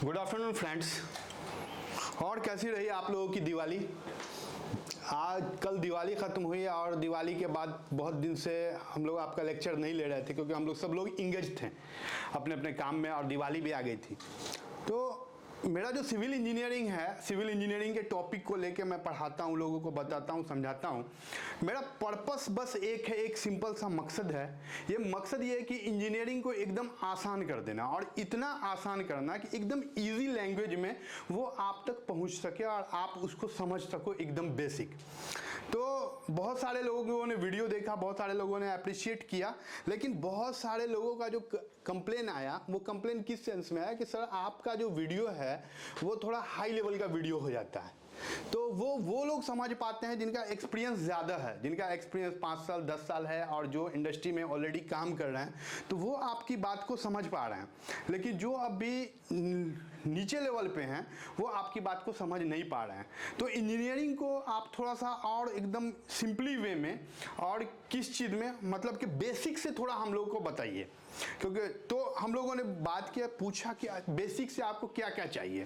Good afternoon friends. और कैसी रही आप लोगों की दिवाली? आज कल दिवाली ख़त्म हुई और दिवाली के बाद बहुत दिन से हम लोग आपका लेक्चर नहीं ले रहे थे क्योंकि हम लोग सब लोग इंगेज थे अपने अपने काम में और दिवाली भी आ गई थी। तो मेरा जो सिविल इंजीनियरिंग है, सिविल इंजीनियरिंग के टॉपिक को लेके मैं पढ़ाता हूँ, लोगों को बताता हूँ, समझाता हूँ। मेरा पर्पस बस एक है, एक सिंपल सा मकसद है। ये मकसद ये है कि इंजीनियरिंग को एकदम आसान कर देना और इतना आसान करना कि एकदम इजी लैंग्वेज में वो आप तक पहुँच सके और आप उसको समझ सको एकदम बेसिक। तो बहुत सारे लोगों ने वीडियो देखा, बहुत सारे लोगों ने अप्रिशिएट किया, लेकिन बहुत सारे लोगों का जो कंप्लेन आया वो कंप्लेन किस सेंस में आया कि सर आपका जो वीडियो है वो थोड़ा हाई लेवल का वीडियो हो जाता है। तो वो लोग समझ पाते हैं जिनका एक्सपीरियंस ज़्यादा है, जिनका एक्सपीरियंस 5 साल 10 साल है और जो इंडस्ट्री में ऑलरेडी काम कर रहे हैं, तो वो आपकी बात को समझ पा रहे हैं। लेकिन जो अभी नीचे लेवल पे हैं वो आपकी बात को समझ नहीं पा रहे हैं। तो इंजीनियरिंग को आप थोड़ा सा और एकदम सिंपली वे में और किस चीज़ में, मतलब कि बेसिक से थोड़ा हम लोग को बताइए। क्योंकि तो हम लोगों ने बात किया, पूछा कि बेसिक से आपको क्या क्या चाहिए,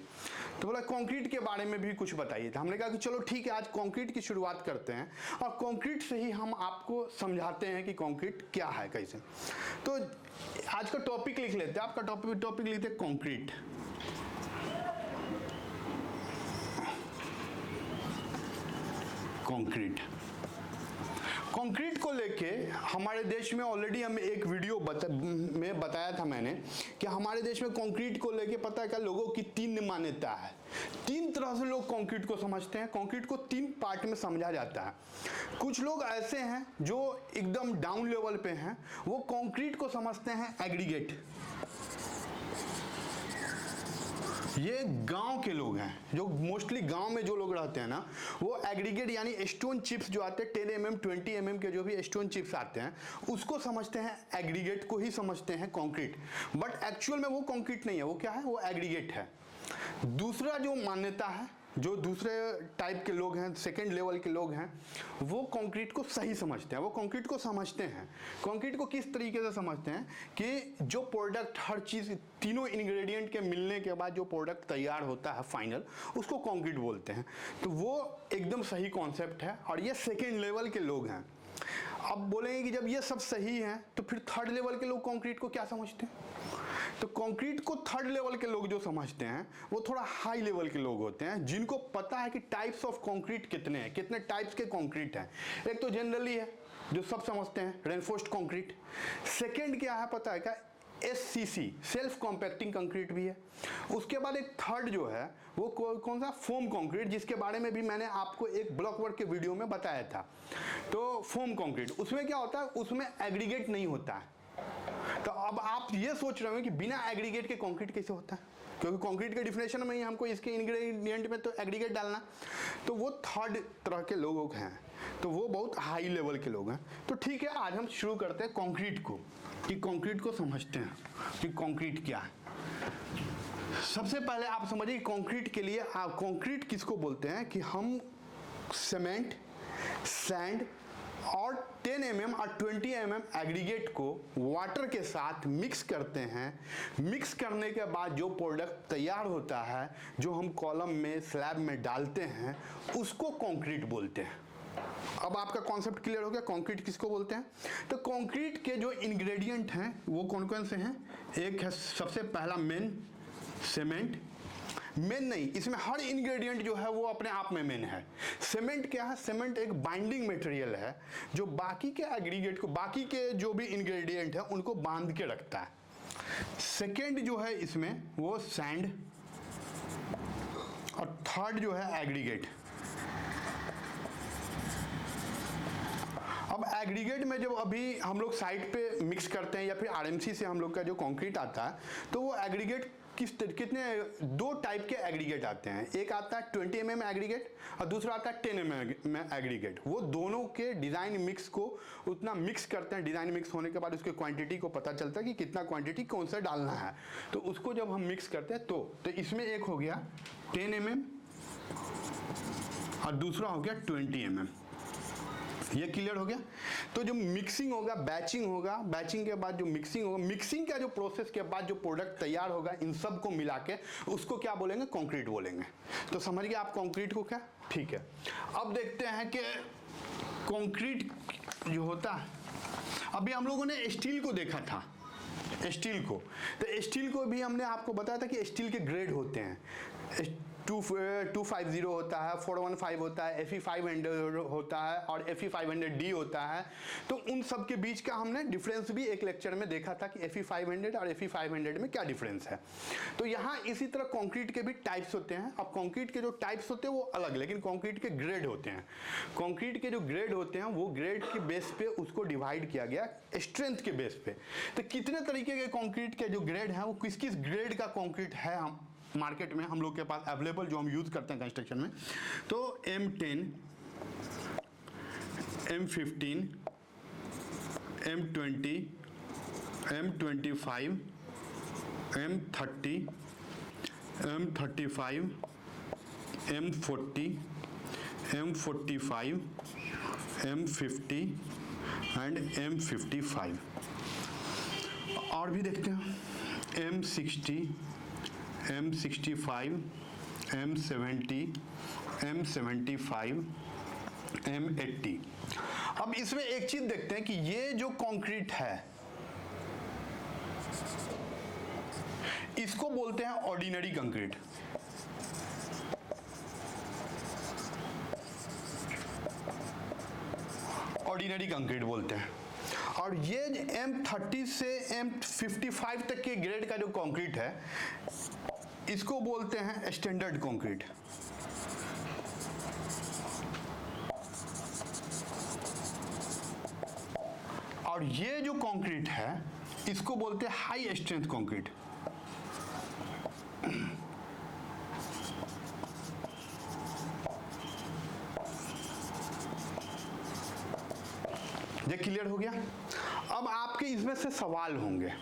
तो बोला कंक्रीट के बारे में भी कुछ बताइए। तो हमने कहा कि चलो ठीक है, आज कंक्रीट की शुरुआत करते हैं और कंक्रीट से ही हम आपको समझाते हैं कि कंक्रीट क्या है, कैसे। तो आज का टॉपिक लिख लेते हैं, आपका टॉपिक लिखते हैं कंक्रीट। कंक्रीट को लेके हमारे देश में ऑलरेडी हम एक वीडियो में बताया था मैंने कि हमारे देश में कंक्रीट को लेके पता है क्या, लोगों की 3 मान्यता है। 3 तरह से लोग कंक्रीट को समझते हैं। कंक्रीट को 3 पार्ट में समझा जाता है। कुछ लोग ऐसे हैं जो एकदम डाउन लेवल पे हैं, वो कंक्रीट को समझते हैं एग्रीगेट। ये गांव के लोग हैं, जो मोस्टली गांव में जो लोग रहते हैं ना, वो एग्रीगेट यानी स्टोन चिप्स जो आते हैं 10 mm 20 mm के जो भी स्टोन चिप्स आते हैं उसको समझते हैं, एग्रीगेट को ही समझते हैं कंक्रीट। बट एक्चुअल में वो कंक्रीट नहीं है, वो क्या है, वो एग्रीगेट है। दूसरा जो मान्यता है, जो दूसरे टाइप के लोग हैं, सेकेंड लेवल के लोग हैं, वो कंक्रीट को सही समझते हैं। वो कंक्रीट को समझते हैं, कंक्रीट को किस तरीके से समझते हैं कि जो प्रोडक्ट, हर चीज़, तीनों इंग्रेडिएंट के मिलने के बाद जो प्रोडक्ट तैयार होता है फाइनल, उसको कंक्रीट बोलते हैं। तो वो एकदम सही कॉन्सेप्ट है और ये सेकेंड लेवल के लोग हैं। अब बोलेंगे कि जब ये सब सही है तो फिर थर्ड लेवल के लोग कंक्रीट को क्या समझते हैं? तो कंक्रीट को थर्ड लेवल के लोग जो समझते हैं वो थोड़ा हाई लेवल के लोग होते हैं, जिनको पता है कि टाइप्स ऑफ कंक्रीट कितने हैं, कितने टाइप्स के कंक्रीट हैं। एक तो जनरली है जो सब समझते हैं, रेनफोर्स्ड कंक्रीट। सेकंड क्या है पता है क्या, SCC, सेल्फ कॉम्पैक्टिंग कंक्रीट भी है। उसके बाद एक थर्ड जो है वो कौन सा, फोम कंक्रीट, जिसके बारे में भी मैंने आपको एक ब्लॉक वर्क के वीडियो में बताया था। तो फोम कंक्रीट, उसमें क्या होता है, उसमें एग्रीगेट नहीं होता है। तो अब आप ये सोच रहे हो कि बिना एग्रीगेट के कंक्रीट कैसे होता है, क्योंकि कंक्रीट के डिफिनेशन में ही हमको इसके इंग्रेडिएंट में तो एग्रीगेट डालना। तो वो थर्ड तरह के लोग हैं, तो वो बहुत हाई लेवल के लोग हैं। तो ठीक है, आज हम शुरू करते हैं कंक्रीट को, कि कंक्रीट को समझते हैं कि कंक्रीट क्या है। सबसे पहले आप समझिए कंक्रीट के लिए आप कंक्रीट किसको बोलते हैं, कि हम सीमेंट, सैंड और 10 mm और 20 mm एग्रीगेट को वाटर के साथ मिक्स करते हैं। मिक्स करने के बाद जो प्रोडक्ट तैयार होता है, जो हम कॉलम में, स्लैब में डालते हैं, उसको कंक्रीट बोलते हैं। अब आपका कॉन्सेप्ट क्लियर हो गया, कंक्रीट किसको बोलते हैं। तो कंक्रीट के जो इंग्रेडिएंट हैं वो कौन कौन से हैं? एक है सबसे पहला मेन, सीमेंट। मेन नहीं, इसमें हर इंग्रेडिएंट जो है वो अपने आप में मेन है। सीमेंट क्या है, सीमेंट एक बाइंडिंग मटेरियल है जो बाकी के एग्रीगेट को, बाकी के जो भी इंग्रेडिएंट है उनको बांध के रखता है। सेकेंड जो है इसमें वो सैंड, और थर्ड जो है एग्रीगेट। अब एग्रीगेट में जब अभी हम लोग साइट पे मिक्स करते हैं या फिर RMC से हम लोग का जो कंक्रीट आता है, तो वो एग्रीगेट कितने 2 टाइप के एग्रीगेट आते हैं। एक आता है 20 mm एग्रीगेट और दूसरा आता है 10 mm एग्रीगेट। वो दोनों के डिज़ाइन मिक्स को उतना मिक्स करते हैं, डिज़ाइन मिक्स होने के बाद उसके क्वांटिटी को पता चलता है कि कितना क्वांटिटी कौन सा डालना है। तो उसको जब हम मिक्स करते हैं तो इसमें एक हो गया 10 mm और दूसरा हो गया 20 mm। ये क्लियर हो गया। तो जो मिक्सिंग होगा, बैचिंग होगा, बैचिंग के बाद जो मिक्सिंग होगा, मिक्सिंग का जो प्रोसेस के बाद जो प्रोडक्ट तैयार होगा, इन सब को मिला के उसको क्या बोलेंगे, कंक्रीट बोलेंगे। तो समझ गए आप कंक्रीट को क्या, ठीक है। अब देखते हैं कि कंक्रीट जो होता है, अभी हम लोगों ने स्टील को देखा था, स्टील को, तो स्टील को भी हमने आपको बताया था कि स्टील के ग्रेड होते हैं, 250 होता है, 415 होता है, FE 500 होता है और FE 500D होता है। तो उन सब के बीच का हमने डिफरेंस भी एक लेक्चर में देखा था कि FE 500 और FE 500 में क्या डिफरेंस है। तो यहाँ इसी तरह कंक्रीट के भी टाइप्स होते हैं। अब कंक्रीट के जो टाइप्स होते हैं वो अलग, लेकिन कंक्रीट के ग्रेड होते हैं। कंक्रीट के जो ग्रेड होते हैं वो ग्रेड के बेस पे उसको डिवाइड किया गया स्ट्रेंथ के बेस पे। तो कितने तरीके के कंक्रीट के जो ग्रेड हैं, वो किस किस ग्रेड का कंक्रीट है हम मार्केट में हम लोग के पास अवेलेबल, जो हम यूज करते हैं कंस्ट्रक्शन में। तो M10, M15, M20, M25, M30, M35, M40, M45, M50 and M55। और भी देखते हैं, M60, M65, M70, M75, M80। अब इसमें एक चीज देखते हैं कि ये जो कंक्रीट है इसको बोलते हैं ऑर्डिनरी कंक्रीट। ऑर्डिनरी कंक्रीट बोलते हैं। और ये M30 से M55 तक के ग्रेड का जो कंक्रीट है इसको बोलते हैं स्टैंडर्ड कंक्रीट। और ये जो कंक्रीट है इसको बोलते हैं हाई स्ट्रेंथ कंक्रीट। ये क्लियर हो गया। अब आपके इसमें से सवाल होंगे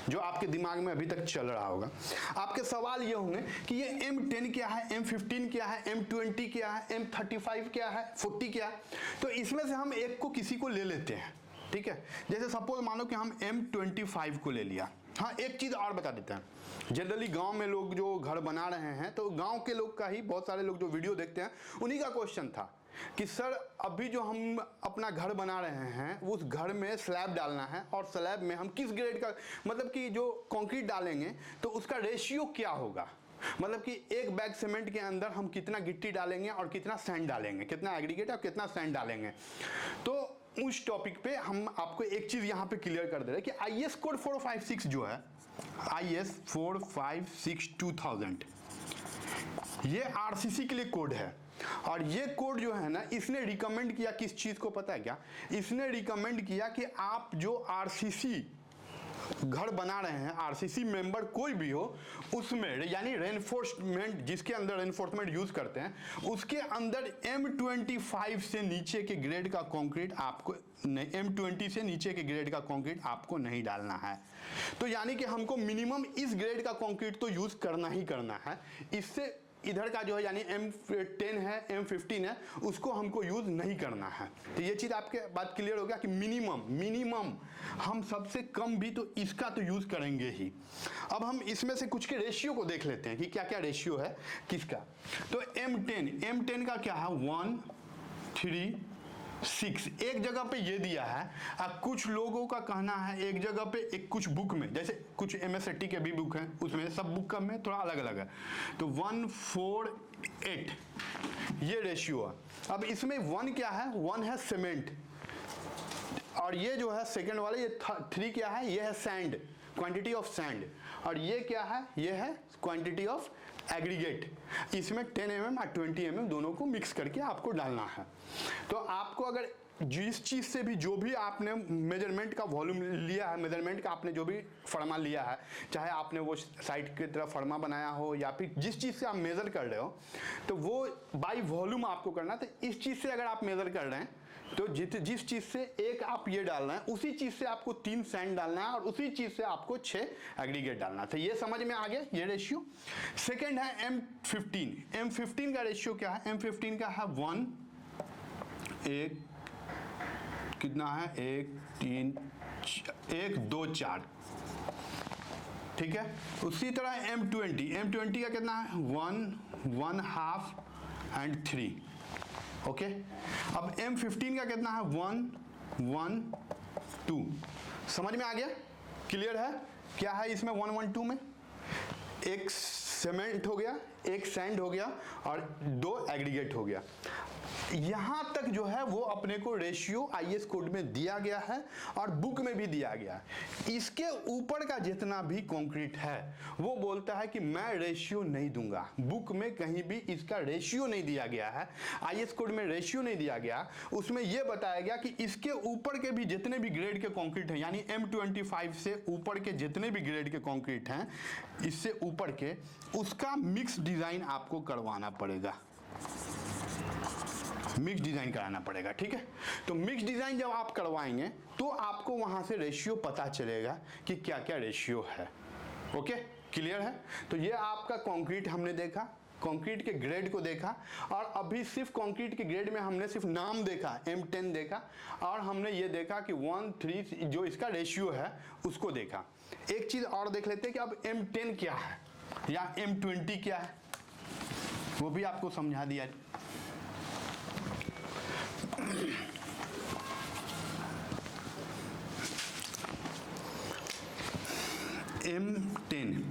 जो आपके दिमाग में अभी तक चल रहा होगा। आपके सवाल ये होंगे कि ये M10 क्या है, M15 क्या है, M20 क्या है, M35 क्या है, 40 क्या है। तो इसमें से हम एक को किसी को ले लेते हैं, ठीक है। जैसे सपोज मानो कि हम M25 को ले लिया। हाँ, एक चीज और बता देते हैं, जनरली गांव में लोग जो घर बना रहे हैं, तो गांव के लोग का ही बहुत सारे लोग जो वीडियो देखते हैं उन्हीं का क्वेश्चन था कि सर अभी जो हम अपना घर बना रहे हैं उस घर में स्लैब डालना है और स्लैब में हम किस ग्रेड का, मतलब कि जो कंक्रीट डालेंगे तो उसका रेशियो क्या होगा, मतलब कि एक बैग सीमेंट के अंदर हम कितना गिट्टी डालेंगे और कितना सैंड डालेंगे, कितना एग्रीगेट और कितना सैंड डालेंगे। तो उस टॉपिक पे हम आपको एक चीज यहाँ पे क्लियर कर दे रहे हैं कि IS कोड 456 जो है, IS 456 2000, ये RCC के लिए कोड है। और ये कोड जो है ना, इसने रिकमेंड किया किस चीज को पता है क्या, इसने रिकमेंड किया कि आप जो RCC घर बना रहे हैं, RCC मेंबर कोई भी हो, उसमें यानी रेनफोर्समेंट, जिसके अंदर रेनफोर्समेंट यूज करते हैं, उसके अंदर M25 से नीचे के ग्रेड का कंक्रीट आपको नहीं, M20 से नीचे के ग्रेड का कंक्रीट आपको नहीं डालना है। तो यानी कि हमको मिनिमम इस ग्रेड का कंक्रीट तो यूज करना ही करना है। इससे इधर का जो है यानी M10 है, M15 है, उसको हमको यूज नहीं करना है। तो ये चीज आपके बात क्लियर हो गया कि मिनिमम हम सबसे कम भी तो इसका तो यूज करेंगे ही। अब हम इसमें से कुछ के रेशियो को देख लेते हैं कि क्या क्या रेशियो है किसका। तो M10 का क्या है, 1, 3, 6 एक जगह पे ये दिया है। अब कुछ लोगों का कहना है एक जगह पे, एक कुछ बुक में, जैसे कुछ MSAT के भी बुक हैं, उसमें सब बुक में थोड़ा अलग अलग है। तो 1, 4, 8 ये रेशियो है। अब इसमें 1 क्या है, 1 है सीमेंट, और ये जो है सेकंड वाले ये 3 क्या है, ये है सैंड, क्वांटिटी ऑफ सैंड, और ये क्या है, ये है क्वांटिटी ऑफ एग्रीगेट। इसमें 10 mm और 20 mm दोनों को मिक्स करके आपको डालना है। तो आपको अगर जिस चीज़ से भी जो भी आपने मेजरमेंट का वॉल्यूम लिया है, मेजरमेंट का आपने जो भी फर्मा लिया है, चाहे आपने वो साइड की तरफ फर्मा बनाया हो या फिर जिस चीज़ से आप मेज़र कर रहे हो, तो वो बाई वॉल्यूम आपको करना है। तो इस चीज़ से अगर आप मेज़र कर रहे हैं तो जिस चीज़ से एक आप ये डालना है, उसी चीज़ से आपको 3 सैंड डालना है और उसी चीज़ से आपको 6 एग्रीगेट डालना है। तो ये समझ में आ गया ये रेशियो। सेकेंड है M15 का रेशियो क्या है, M15 का है 1, 1, कितना है 1 3 1 2 4, ठीक है। उसी तरह M20 का कितना है 1 1/2 एंड 3, ओके। अब M15 का कितना है 1 1 2, समझ में आ गया, क्लियर है। क्या है इसमें 1 1 2 में, एक सीमेंट हो गया, एक सैंड हो गया और 2 एग्रीगेट हो गया। यहां तक जो है वो अपने को रेशियो आईएस कोड में दिया गया है और बुक में भी दिया गया है। इसके ऊपर का जितना भी कंक्रीट है वो बोलता है कि मैं रेशियो नहीं दूंगा, बुक में कहीं भी इसका रेशियो नहीं दिया गया है, आईएस कोड में रेशियो नहीं दिया गया। उसमें यह बताया गया कि इसके ऊपर के भी जितने भी ग्रेड के कंक्रीट हैं, यानी M25 से ऊपर के जितने भी ग्रेड के कंक्रीट हैं, इससे ऊपर के, उसका मिक्स डिजाइन आपको करवाना पड़ेगा, मिक्स डिजाइन कराना पड़ेगा, ठीक है। तो मिक्स डिजाइन जब आप करवाएंगे तो आपको वहां से रेशियो पता चलेगा कि क्या क्या रेशियो है, ओके, क्लियर है। तो ये आपका कंक्रीट हमने देखा, कंक्रीट के ग्रेड को देखा, और अभी सिर्फ कंक्रीट के ग्रेड में हमने सिर्फ नाम देखा, M10 देखा, और हमने ये देखा कि 1 3 जो इसका रेशियो है उसको देखा। एक चीज और देख लेते हैं कि अब M10 क्या है या M20 क्या है, वो भी आपको समझा दिया। M10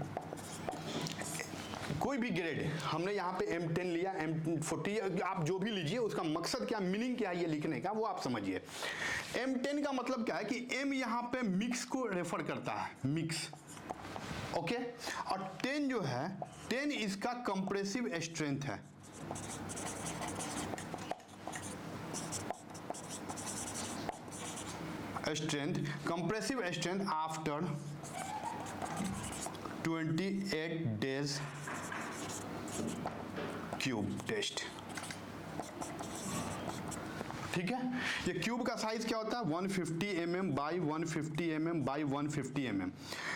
कोई भी ग्रेड, हमने यहाँ पे M10 लिया, M40, आप जो भी लीजिए, उसका मकसद क्या, मीनिंग क्या है ये लिखने का, वो आप समझिए। M10 का मतलब क्या है कि M यहाँ पे मिक्स को रेफर करता है, मिक्स, ओके। और 10 जो है, 10 इसका कंप्रेसिव स्ट्रेंथ है, strength, compressive strength after 28 days cube test, ठीक है। ये क्यूब का साइज क्या होता है 150 mm by 150 mm by 150 mm।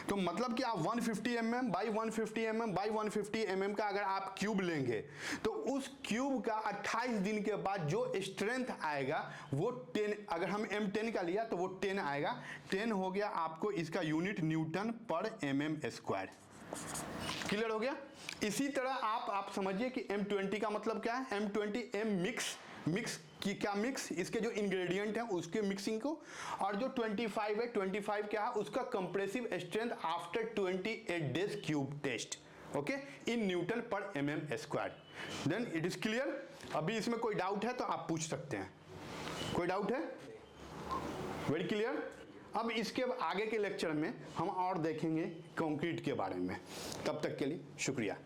तो मतलब कि आप 150 mm by 150 mm by 150 mm का अगर आप क्यूब लेंगे तो उस क्यूब का 28 दिन के बाद जो स्ट्रेंथ आएगा वो 10, अगर हम M10 का लिया तो वो 10 आएगा, 10 हो गया आपको इसका unit Newton per mm², clear हो गया। इसी तरह आप समझिए कि M20 का मतलब क्या है, M20 M मिक्स की क्या मिक्स, इसके जो इंग्रेडिएंट हैं उसके मिक्सिंग को, और जो 25 है, 25 क्या है उसका compressive strength after 28 days cube test, okay, in newton per mm²। Then it is clear. अभी इसमें कोई डाउट है तो आप पूछ सकते हैं, कोई डाउट है, वेरी क्लियर। अब इसके आगे के लेक्चर में हम और देखेंगे कंक्रीट के बारे में, तब तक के लिए शुक्रिया।